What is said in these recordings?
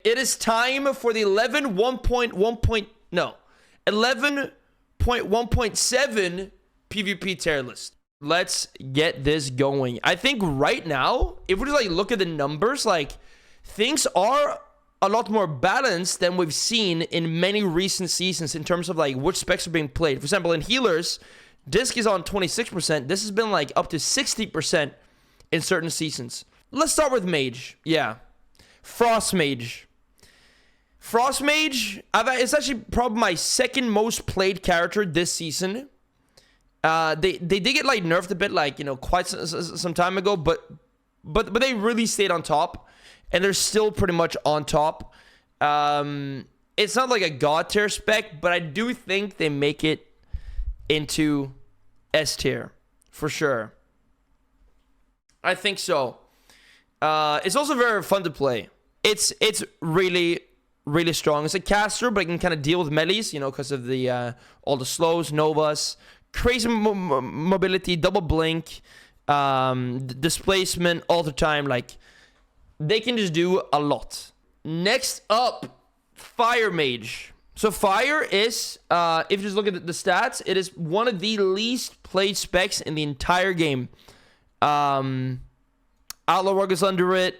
It is time for the 11.1.7 PvP tier list. Let's get this going. I think right now, if we just like look at the numbers, like things are a lot more balanced than we've seen in many recent seasons in terms of like which specs are being played. For example, in healers, Disc is on 26%. This has been like up to 60% in certain seasons. Let's start with Mage. Yeah. Frost Mage. Frost Mage, it's actually probably my second most played character this season. They did get like nerfed a bit, like, you know, quite some time ago, but they really stayed on top, and they're still pretty much on top. It's not like a god tier spec, but I do think they make it into S tier for sure. I think so. It's also very fun to play. It's really strong. It's a caster, but it can kind of deal with melees, you know, because of the all the slows, novas, crazy mobility, double blink, displacement all the time. Like, they can just do a lot. Next up, Fire Mage. So Fire is, if you just look at the stats, it is one of the least played specs in the entire game. Outlaw Rug is under it.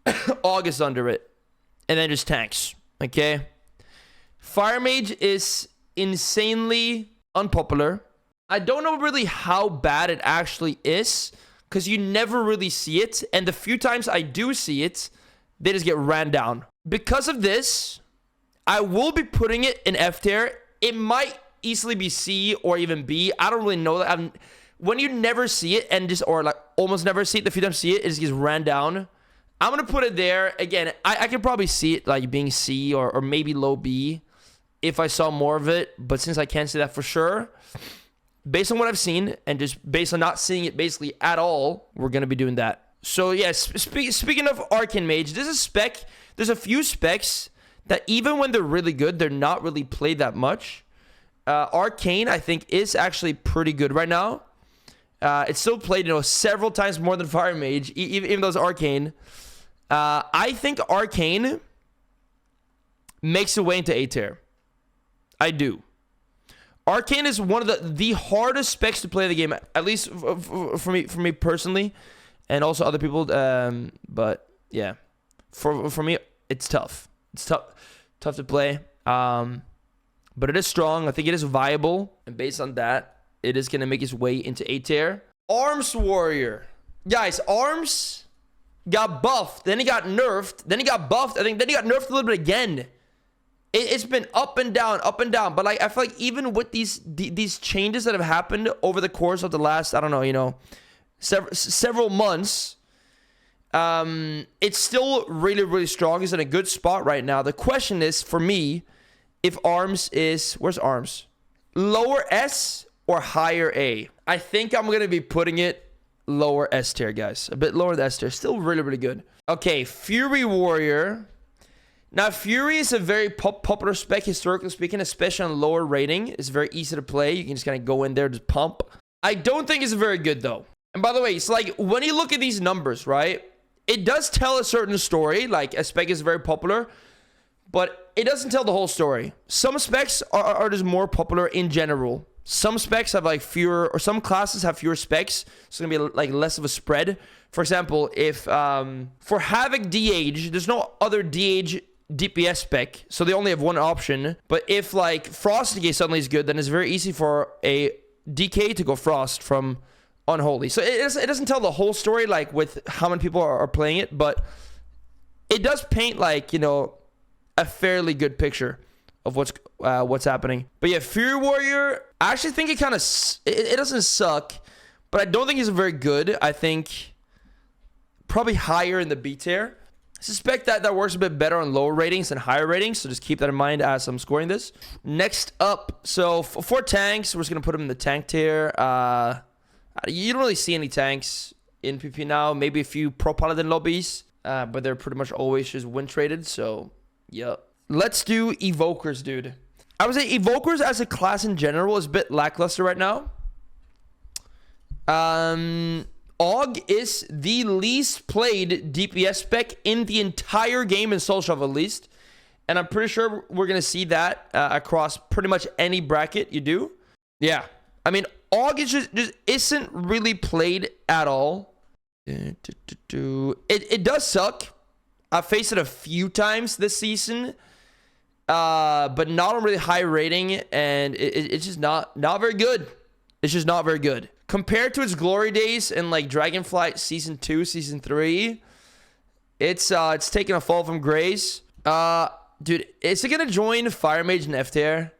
Aug is under it. And then just tanks. Okay? Fire Mage is insanely unpopular. I don't know really how bad it actually is, because you never really see it. And the few times I do see it, they just get ran down. Because of this, I will be putting it in F tier. It might easily be C or even B. I don't really know that. When you never see it and just, or like almost never see it, the few times you see it, it just gets ran down. I'm going to put it there. Again, I can probably see it like being C or maybe low B if I saw more of it. But since I can't say that for sure, based on what I've seen and just based on not seeing it basically at all, we're going to be doing that. So yeah, speaking of Arcane Mage, this is spec. There's a few specs that even when they're really good, they're not really played that much. Arcane, I think, is actually pretty good right now. It's still played, you know, several times more than Fire Mage, even though it's Arcane. I think Arcane makes a way into A tier. I do. Arcane is one of the hardest specs to play the game, at least for me personally, and also other people. But yeah, for me, it's tough. It's tough to play. But it is strong. I think it is viable, and based on that, it is gonna make its way into A tier. Arms Warrior, guys. Arms got buffed, then he got nerfed, then he got buffed. I think then he got nerfed a little bit again. It's been up and down. But like, I feel like even with these changes that have happened over the course of the last, I don't know, you know, several months, it's still really strong. He's in a good spot right now. The question is for me, if Arms is, where's Arms? Lower S or higher A? I think I'm gonna be putting it lower S tier, guys. A bit lower than S tier. Still really good. Okay, Fury Warrior. Now, Fury is a very popular spec, historically speaking, especially on lower rating. It's very easy to play. You can just kind of go in there, just pump. I don't think it's very good, though. And by the way, it's like, when you look at these numbers, right? It does tell a certain story. Like, a spec is very popular, but it doesn't tell the whole story. Some specs are just more popular in general. Some specs have like fewer, or some classes have fewer specs, so it's gonna be like less of a spread. For example, if for Havoc DH, there's no other DH DPS spec, so they only have one option. But if like Frost DK suddenly is good, then it's very easy for a DK to go Frost from Unholy. So it doesn't tell the whole story, like with how many people are playing it, but it does paint, like, you know, a fairly good picture of what's happening. But yeah, Fury Warrior, I actually think it kind of it doesn't suck, but I don't think it's very good. I think probably higher in the B tier. I suspect that works a bit better on lower ratings than higher ratings, so just keep that in mind as I'm scoring this. Next up, so for tanks, we're just gonna put them in the tank tier. You don't really see any tanks in PvP now. Maybe a few pro paladin lobbies, but they're pretty much always just win traded. So yeah. Let's do Evokers, dude. I would say Evokers as a class in general is a bit lackluster right now. AUG is the least played DPS spec in the entire game in Soul Shuffle, at least. And I'm pretty sure we're going to see that across pretty much any bracket you do. Yeah. I mean, AUG is just isn't really played at all. It does suck. I've faced it a few times this season. But not a really high rating. And it's just not very good. It's just not very good. Compared to its glory days in like Dragonflight Season 2, Season 3, it's taken a fall from grace. Dude, is it gonna join Fire Mage and F tier?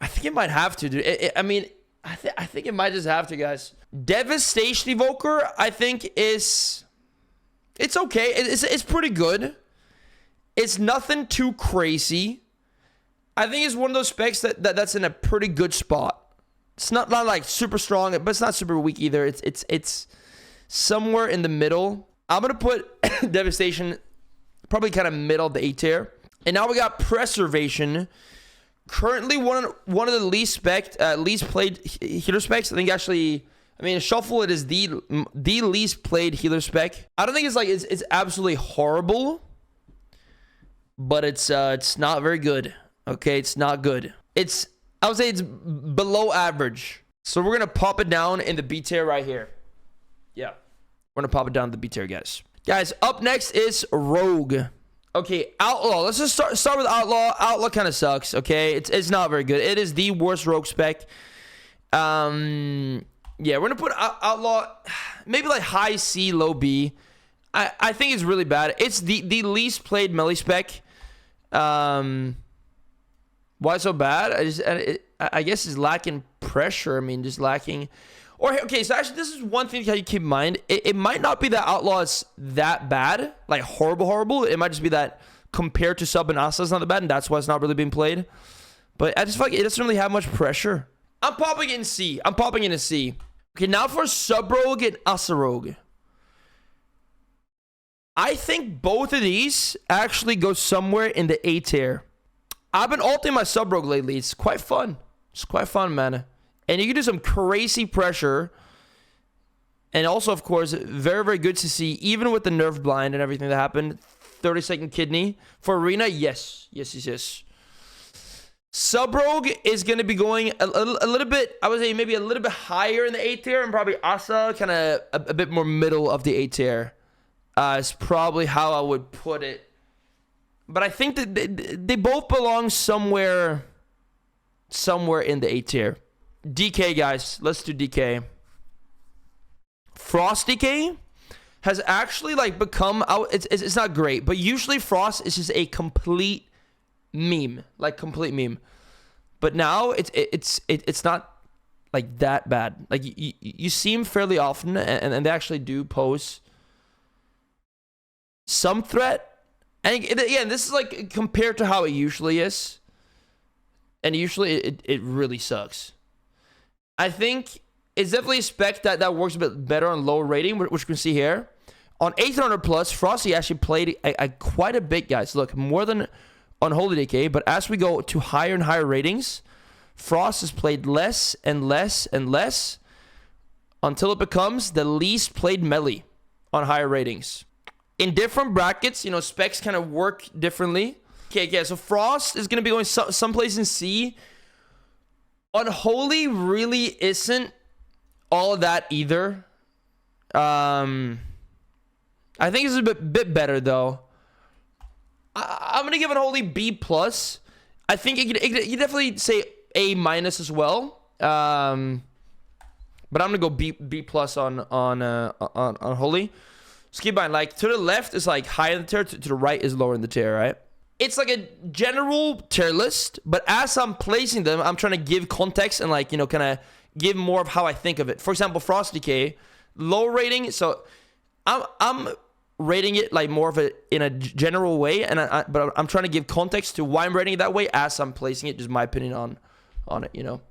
I think it might have to, dude. I mean, I think it might just have to, guys. Devastation Evoker, I think it's okay. It's pretty good. It's nothing too crazy. I think it's one of those specs that's in a pretty good spot. It's not like super strong, but it's not super weak either. It's somewhere in the middle. I'm gonna put Devastation probably kind of middle of the A tier. And now we got Preservation. Currently one of the least played healer specs. I think actually, I mean, Shuffle, it is the least played healer spec. I don't think it's absolutely horrible, but it's not very good. Okay, it's not good. I would say it's below average. So we're gonna pop it down in the B tier right here. Yeah, we're gonna pop it down in the B tier, guys. Guys, up next is Rogue. Okay, Outlaw. Let's just start with Outlaw. Outlaw kind of sucks, okay? It's not very good. It is the worst Rogue spec. Yeah, we're going to put Outlaw maybe like high C, low B. I think it's really bad. It's the least played melee spec. Why so bad? I guess it's lacking pressure. I mean, just lacking... Or, okay, so actually, this is one thing that you keep in mind. It might not be that Outlaw is that bad, like horrible. It might just be that compared to Sub and Asa, it's not that bad, and that's why it's not really being played. But I just feel like it doesn't really have much pressure. I'm popping it in C. Okay, now for Sub Rogue and Asa Rogue. I think both of these actually go somewhere in the A tier. I've been ulting my Sub Rogue lately. It's quite fun. It's quite fun, man. And you can do some crazy pressure. And also, of course, very, very good to see, even with the nerf blind and everything that happened. 30-second kidney. For Arena, yes. Sub Rogue is going to be going a little bit, I would say maybe a little bit higher in the A tier. And probably Asa kind of a bit more middle of the A tier. Is probably how I would put it. But I think that they both belong somewhere in the A tier. DK, guys. Let's do DK. Frost DK has actually like become out. It's not great, but usually Frost is just a complete meme, like complete meme. But now it's not like that bad. Like you see him fairly often, and they actually do pose some threat. And again, this is like compared to how it usually is, and usually it really sucks. I think it's definitely a spec that works a bit better on low rating, which you can see here. On 800 plus, Frosty actually played quite a bit, guys. Look, more than Unholy Decay, but as we go to higher and higher ratings, Frost has played less and less and less until it becomes the least played melee on higher ratings. In different brackets, you know, specs kind of work differently. Okay, so Frost is going to be going someplace in C. Unholy really isn't all of that either. I think it's a bit better though. I'm gonna give Unholy B plus. I think you definitely say A minus as well. But I'm gonna go B plus on Unholy. Just keep in mind, like to the left is like higher in the tier, to the right is lower in the tier, right? It's like a general tier list, but as I'm placing them, I'm trying to give context and like, you know, kind of give more of how I think of it. For example, Frost Decay, low rating. So I'm rating it like more of in a general way, but I'm trying to give context to why I'm rating it that way as I'm placing it. Just my opinion on it, you know.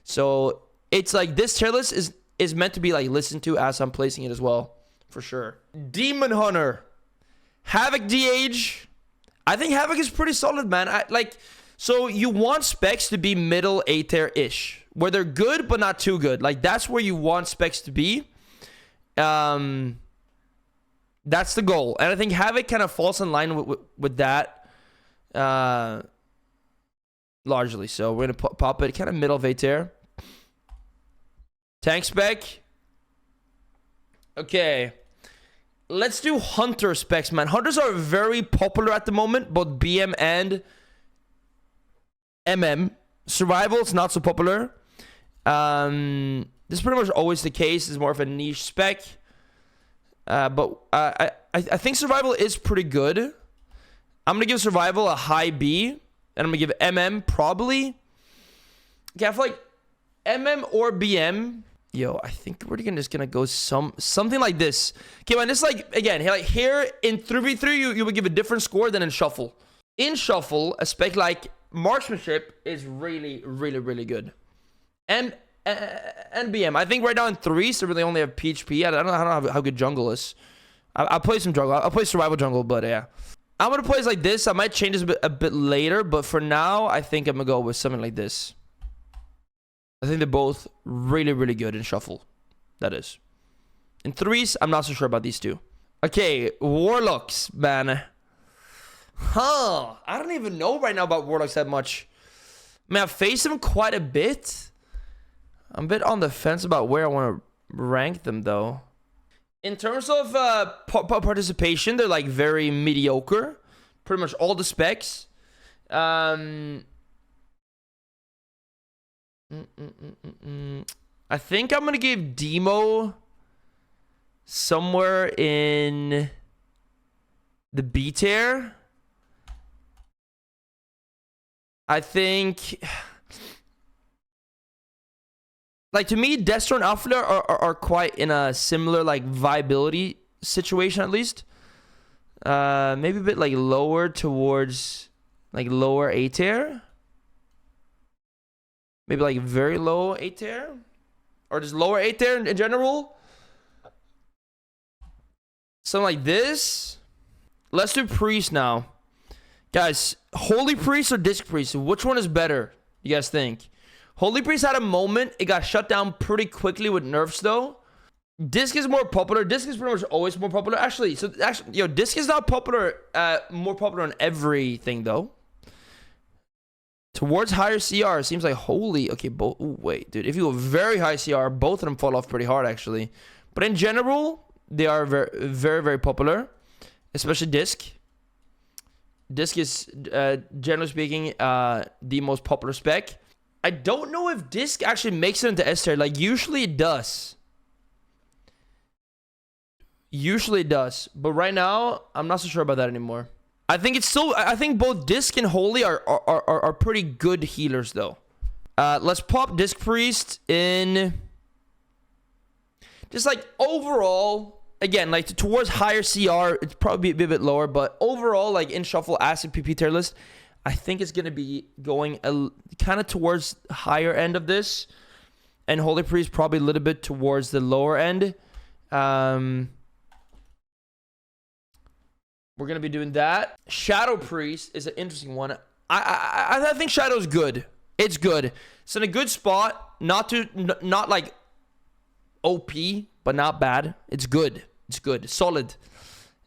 So it's like this tier list is meant to be like listened to as I'm placing it as well, for sure. Demon Hunter, Havoc DH. I think Havoc is pretty solid, man. So you want specs to be middle A tier-ish, where they're good but not too good. Like that's where you want specs to be. That's the goal. And I think Havoc kind of falls in line with that. Largely. So we're going to pop it kind of middle of A tier. Tank spec. Okay. Let's do Hunter specs, man. Hunters are very popular at the moment, both BM and MM. Survival is not so popular. This is pretty much always the case. It's more of a niche spec. But I think Survival is pretty good. I'm going to give Survival a high B. And I'm going to give MM probably... Okay, I feel like MM or BM... Yo, I think we're just gonna go something like this. Okay, man, this like, again, like here in 3v3, you would give a different score than in Shuffle. In Shuffle, a spec like Marksmanship is really, really, really good. And BM. I think right now in 3s, they really only have PHP. I don't know how good Jungle is. I'll play some Jungle. I'll play Survival Jungle, but yeah. I'm gonna play like this. I might change this a bit later, but for now, I think I'm gonna go with something like this. I think they're both really, really good in Shuffle. That is. In 3s, I'm not so sure about these two. Okay, Warlocks, man. I don't even know right now about Warlocks that much. I mean, I've faced them quite a bit. I'm a bit on the fence about where I want to rank them, though. In terms of participation, they're like very mediocre. Pretty much all the specs. I think I'm gonna give Demo somewhere in the B tier. I think, like, to me, Destro and Alpha are quite in a similar like viability situation, at least. Maybe a bit like lower towards like lower A tier. Maybe like very low A tier? Or just lower A tier in general? Something like this. Let's do Priest now. Guys, Holy Priest or Disc Priest? Which one is better, you guys think? Holy Priest had a moment. It got shut down pretty quickly with nerfs, though. Disc is more popular. Disc is pretty much always more popular. Actually, Disc is not popular, more popular on everything, though. Towards higher CR, seems like Holy... Okay, wait, dude. If you go very high CR, both of them fall off pretty hard, actually. But in general, they are very, very, very popular. Especially Disc. Disc is, generally speaking, the most popular spec. I don't know if Disc actually makes it into S tier. Like, usually it does. Usually it does. But right now, I'm not so sure about that anymore. I think it's still... I think both Disc and Holy are pretty good healers, though. Let's pop Disc Priest in... Just, like, overall... Again, like, towards higher CR, it's probably a bit lower. But overall, like, in Shuffle, Acid PP tier list, I think it's going to be going kind of towards higher end of this. And Holy Priest probably a little bit towards the lower end. We're going to be doing that. Shadow Priest is an interesting one. I think Shadow's good. It's good. It's in a good spot. Not like OP, but not bad. It's good. It's good. Solid.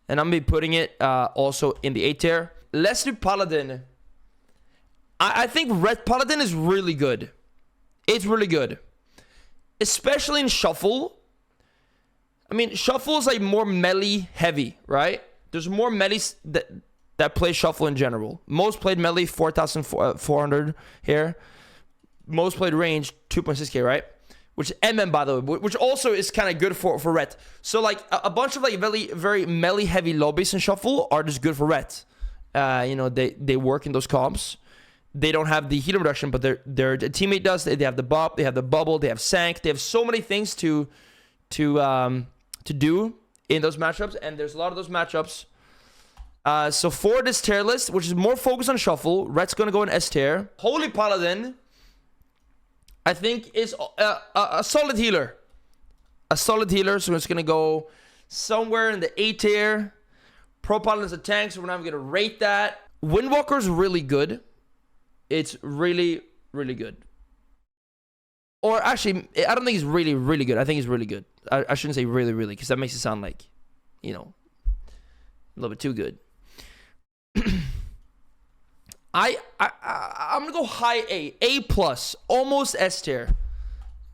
And I'm going to be putting it also in the A tier. Let's do Paladin. I think Red Paladin is really good. It's really good. Especially in Shuffle. I mean, Shuffle is like more melee heavy, right? There's more melees that play Shuffle in general. Most played melee, 4,400 here. Most played range, 2.6k, right? Which is MM, by the way, which also is kind of good for Ret. So, like, a bunch of, like, very, very melee-heavy lobbies in Shuffle are just good for Ret. You know, they work in those comps. They don't have the healing reduction, but their teammate does. They have the bop, they have the bubble, they have Sank. They have so many things to do in those matchups, and there's a lot of those matchups. So for this tier list, which is more focused on Shuffle, Ret's going to go in S tier. Holy Paladin, I think, is a solid healer. A solid healer, so it's going to go somewhere in the A tier. Pro Paladin is a tank, so we're not going to rate that. Windwalker's really good. It's really, really good. Or actually, I don't think he's really, really good. I think he's really good. I shouldn't say really, really, because that makes it sound like, you know, a little bit too good. I'm gonna go high A plus, almost S tier.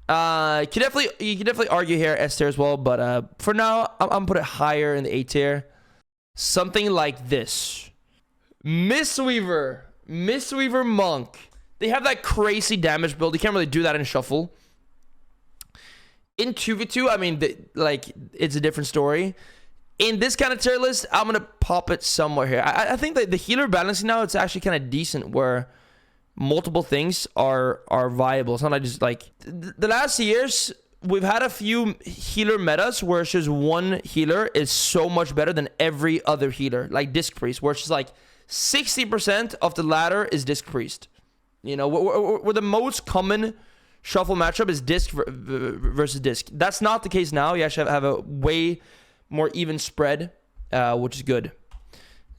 You can definitely argue here S tier as well, but for now, I'm gonna put it higher in the A tier. Something like this. Mistweaver Monk. They have that crazy damage build. You can't really do that in Shuffle. In 2v2, I mean, like, it's a different story. In this kind of tier list, I'm going to pop it somewhere here. I think that the healer balancing now, it's actually kind of decent where multiple things are viable. It's not like just like... The last years, we've had a few healer metas where it's just one healer is so much better than every other healer. Like Disc Priest, where it's just like 60% of the ladder is Disc Priest. You know, where the most common Shuffle matchup is Disc versus Disc. That's not the case now. You actually have a way more even spread, which is good.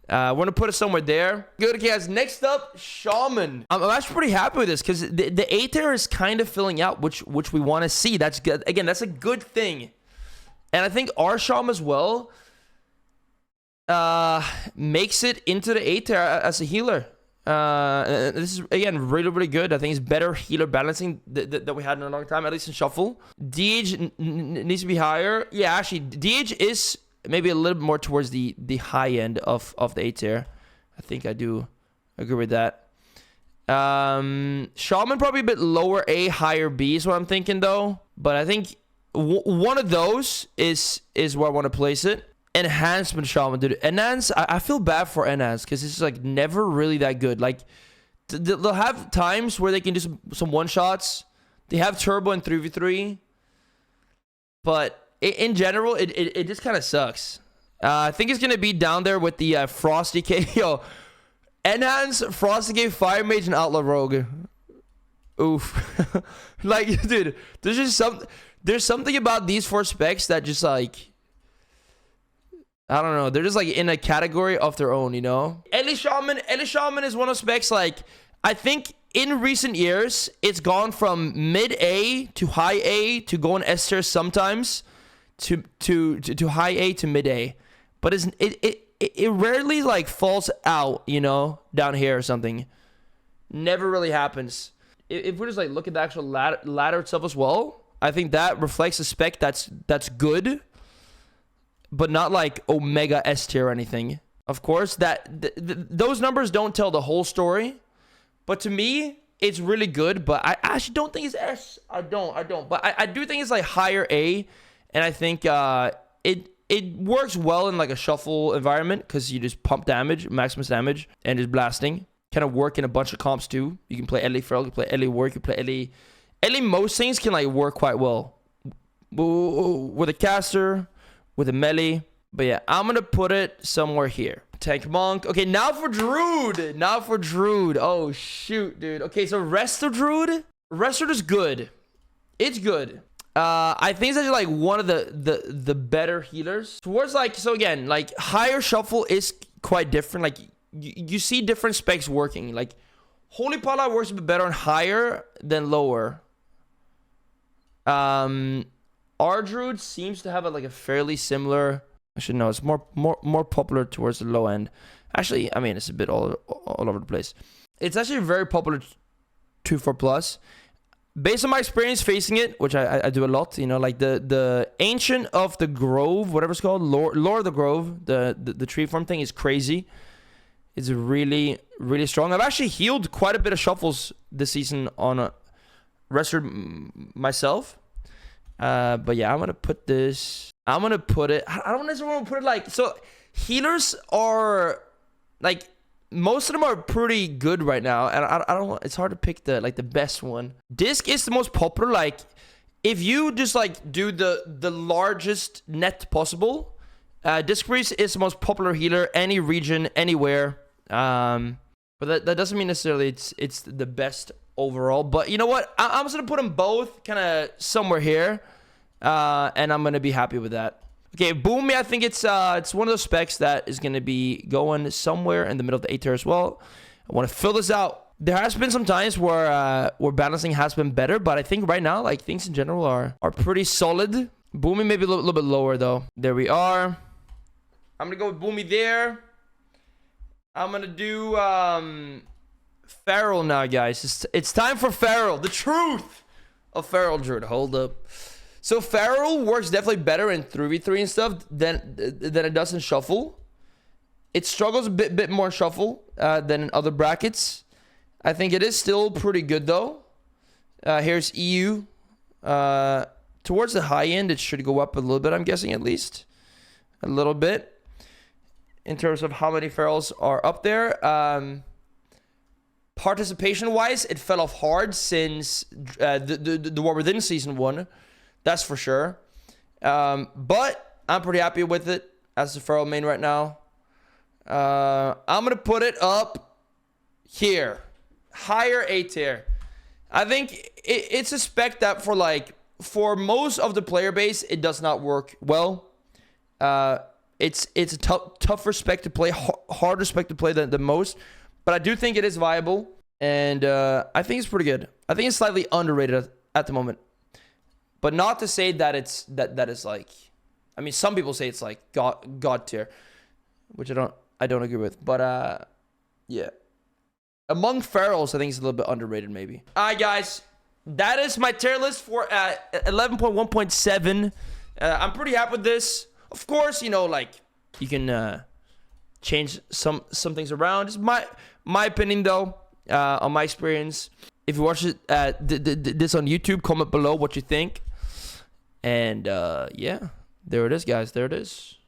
We're going to put it somewhere there. Good, okay, guys. Next up, Shaman. I'm actually pretty happy with this because the A tier is kind of filling out, which we want to see. That's good. Again, that's a good thing. And I think our Shaman as well makes it into the A tier as a healer. This is, again, really, really good. I think it's better healer balancing that we had in a long time, at least in Shuffle. DH needs to be higher. Yeah, actually, DH is maybe a little bit more towards the high end of the A tier. I think I do agree with that. Shaman probably a bit lower A, higher B is what I'm thinking, though. But I think one of those is where I want to place it. Enhancement Shaman, dude. Enhance, I feel bad for Enhance because it's like never really that good. Like they'll have times where they can do some one shots. They have turbo in 3v3, but in general, it just kind of sucks. I think it's gonna be down there with the Frosty K. Yo, Enhance, Frosty K, Fire Mage, and Outlaw Rogue. Oof. Like, dude, there's something about these 4 specs that just like, I don't know. They're just like in a category of their own, you know? Ellie Shaman is one of specs like, I think in recent years, it's gone from mid-A to high-A to going S tier sometimes to high-A to mid-A. But it rarely like falls out, you know, down here or something. Never really happens. If we just like look at the actual ladder itself as well, I think that reflects a spec that's good, but not like Omega S tier or anything. Of course, those numbers don't tell the whole story. But to me, it's really good. But I actually don't think it's S. I don't. But I do think it's like higher A. And I think it works well in like a Shuffle environment because you just pump damage, maximus damage, and just blasting. Kind of work in a bunch of comps too. You can play Ellie Feral, you can play Ellie Work, you can play Ellie. Ellie, most things can like work quite well. With a caster, with a melee. But yeah, I'm gonna put it somewhere here. Tank Monk. Okay, now for Druid. Oh shoot, dude. Okay, so Resto Druid. Resto is good. It's good. I think it's actually like one of the better healers. Towards like, so again, like higher Shuffle is quite different. Like you see different specs working. Like Holy Pala works a bit better on higher than lower. Our Druid seems to have like a fairly similar. Actually, no, it's more popular towards the low end. Actually, I mean, it's a bit all over the place. It's actually very popular 2-4+. Based on my experience facing it, which I do a lot, you know, like the Ancient of the Grove, whatever it's called, Lore of the Grove, the tree form thing is crazy. It's really, really strong. I've actually healed quite a bit of shuffles this season on a Restored myself. But yeah, I'm going to put this... I'm going to put it... I don't necessarily want to put it like... So, healers are... Like, most of them are pretty good right now. And I don't... It's hard to pick the best one. Disc is the most popular. Like, if you just, like, do the largest net possible... Disc Priest is the most popular healer. Any region, anywhere. But that doesn't mean necessarily it's the best overall. But you know what? I'm just going to put them both kind of somewhere here. And I'm going to be happy with that. Okay, Boom, I think it's one of those specs that is going to be going somewhere in the middle of the A tier as well. I want to fill this out. There has been some times where balancing has been better, but I think right now, like, things in general are pretty solid. Boomy maybe a little bit lower, though. There we are. I'm going to go with Boomy there. I'm going to do Feral now, guys. It's time for Feral. The truth of Feral Druid. Hold up. So Feral works definitely better in 3v3 and stuff than it does in Shuffle. It struggles a bit more in Shuffle than in other brackets. I think it is still pretty good, though. Here's EU. Towards the high end, it should go up a little bit, I'm guessing, at least. A little bit. In terms of how many Ferals are up there. Participation-wise, it fell off hard since the War Within Season 1. That's for sure. But I'm pretty happy with it as the Feral main right now. I'm going to put it up here. Higher A tier. I think it's a spec that for most of the player base, it does not work well. It's a tougher spec to play, harder spec to play than most. But I do think it is viable. And I think it's pretty good. I think it's slightly underrated at the moment. But not to say that it's like, I mean, some people say it's like God tier, which I don't agree with. But yeah, among Ferals, I think it's a little bit underrated, maybe. All right, guys, that is my tier list for 11.1.7. I'm pretty happy with this. Of course, you know, like you can change some things around. It's my opinion, though, on my experience. If you watch it, this on YouTube, comment below what you think. And yeah, there it is, guys. There it is.